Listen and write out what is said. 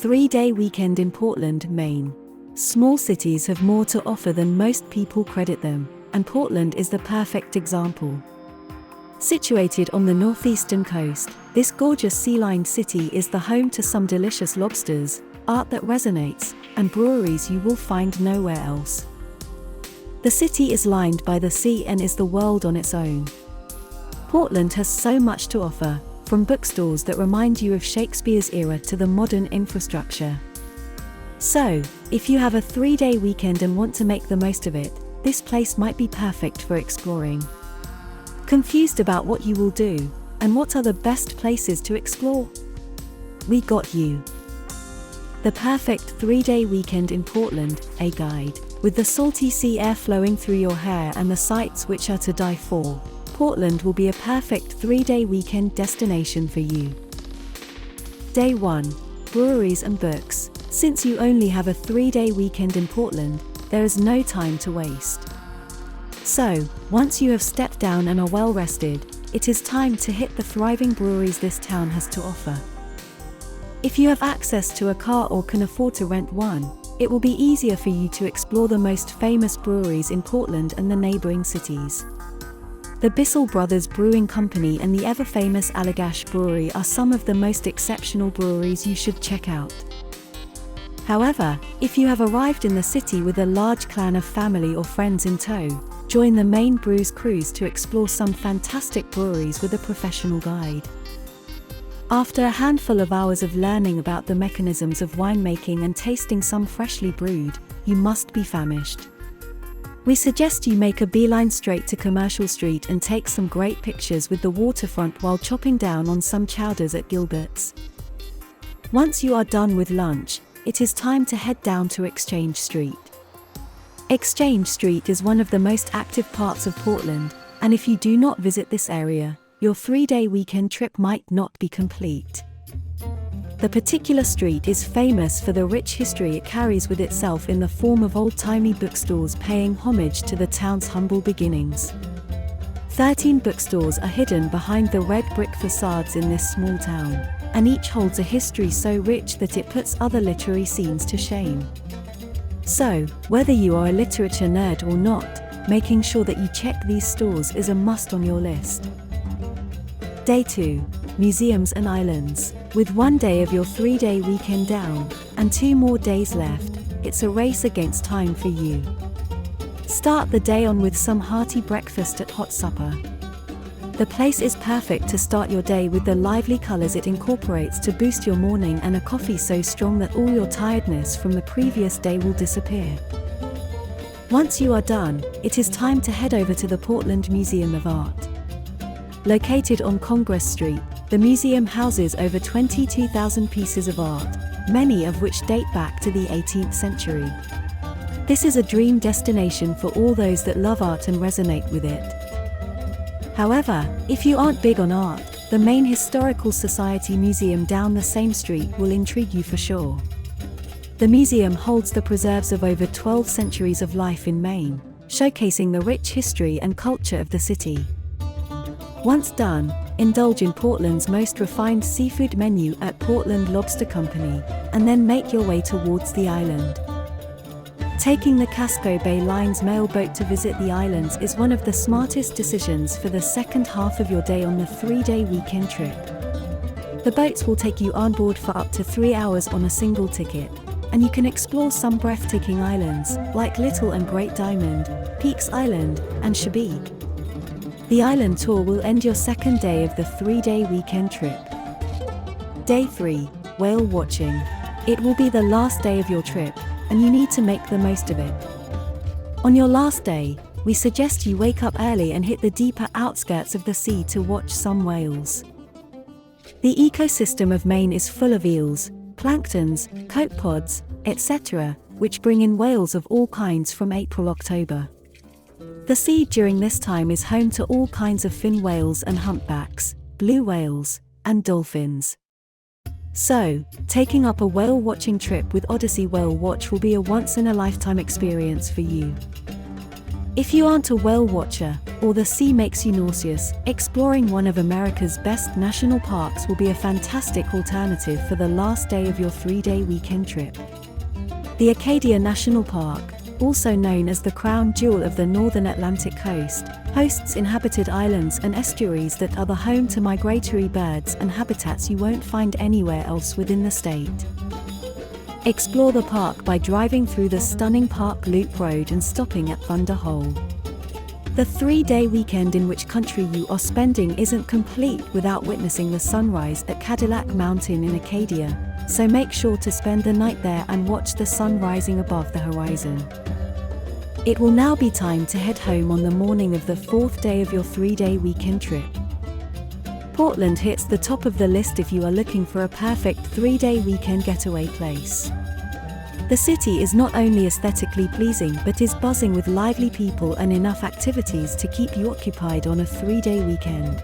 3-day weekend in Portland, Maine. Small cities have more to offer than most people credit them, and Portland is the perfect example. Situated on the northeastern coast, this gorgeous sea-lined city is the home to some delicious lobsters, art that resonates, and breweries you will find nowhere else. The city is lined by the sea and is the world on its own. Portland has so much to offer, from bookstores that remind you of Shakespeare's era to the modern infrastructure. So, if you have a 3-day weekend and want to make the most of it, this place might be perfect for exploring. Confused about what you will do, and what are the best places to explore? We got you. The perfect 3-day weekend in Portland, a guide, with the salty sea air flowing through your hair and the sights which are to die for. Portland will be a perfect 3-day weekend destination for you. Day 1. Breweries and books. Since you only have a 3-day weekend in Portland, there is no time to waste. So, once you have stepped down and are well rested, it is time to hit the thriving breweries this town has to offer. If you have access to a car or can afford to rent one, it will be easier for you to explore the most famous breweries in Portland and the neighboring cities. The Bissell Brothers Brewing Company and the ever-famous Allagash Brewery are some of the most exceptional breweries you should check out. However, if you have arrived in the city with a large clan of family or friends in tow, join the Maine Brews Cruise to explore some fantastic breweries with a professional guide. After a handful of hours of learning about the mechanisms of winemaking and tasting some freshly brewed, you must be famished. We suggest you make a beeline straight to Commercial Street and take some great pictures with the waterfront while chopping down on some chowders at Gilbert's. Once you are done with lunch, it is time to head down to Exchange Street. Exchange Street is one of the most active parts of Portland, and if you do not visit this area, your 3-day weekend trip might not be complete. The particular street is famous for the rich history it carries with itself in the form of old-timey bookstores paying homage to the town's humble beginnings. 13 bookstores are hidden behind the red brick facades in this small town, and each holds a history so rich that it puts other literary scenes to shame. So, whether you are a literature nerd or not, making sure that you check these stores is a must on your list. Day 2. Museums and Islands. With 1 day of your 3-day weekend down, and 2 more days left, it's a race against time for you. Start the day on with some hearty breakfast at Hot Supper. The place is perfect to start your day with the lively colors it incorporates to boost your morning and a coffee so strong that all your tiredness from the previous day will disappear. Once you are done, it is time to head over to the Portland Museum of Art. Located on Congress Street, the museum houses over 22,000 pieces of art, many of which date back to the 18th century. This is a dream destination for all those that love art and resonate with it. However, if you aren't big on art, the Maine Historical Society Museum down the same street will intrigue you for sure. The museum holds the preserves of over 12 centuries of life in Maine, showcasing the rich history and culture of the city. Once done, indulge in Portland's most refined seafood menu at Portland Lobster Company, and then make your way towards the island. Taking the Casco Bay Line's mail boat to visit the islands is one of the smartest decisions for the second half of your day on the 3-day weekend trip. The boats will take you on board for up to 3 hours on a single ticket, and you can explore some breathtaking islands, like Little and Great Diamond, Peaks Island, and Chebeague. The island tour will end your second day of the 3-day weekend trip. Day 3. Whale watching. It will be the last day of your trip, and you need to make the most of it. On your last day, we suggest you wake up early and hit the deeper outskirts of the sea to watch some whales. The ecosystem of Maine is full of eels, planktons, copepods, etc., which bring in whales of all kinds from April-October. The sea during this time is home to all kinds of fin whales and humpbacks, blue whales, and dolphins. So, taking up a whale watching trip with Odyssey Whale Watch will be a once-in-a-lifetime experience for you. If you aren't a whale watcher, or the sea makes you nauseous, exploring one of America's best national parks will be a fantastic alternative for the last day of your 3-day weekend trip. The Acadia National Park, also known as the crown jewel of the northern Atlantic coast, hosts inhabited islands and estuaries that are the home to migratory birds and habitats you won't find anywhere else within the state. Explore the park by driving through the stunning Park Loop Road and stopping at Thunder Hole. The 3-day weekend in which country you are spending isn't complete without witnessing the sunrise at Cadillac Mountain in Acadia, so make sure to spend the night there and watch the sun rising above the horizon. It will now be time to head home on the morning of the 4th day of your 3-day weekend trip. Portland hits the top of the list if you are looking for a perfect 3-day weekend getaway place. The city is not only aesthetically pleasing but is buzzing with lively people and enough activities to keep you occupied on a 3-day weekend.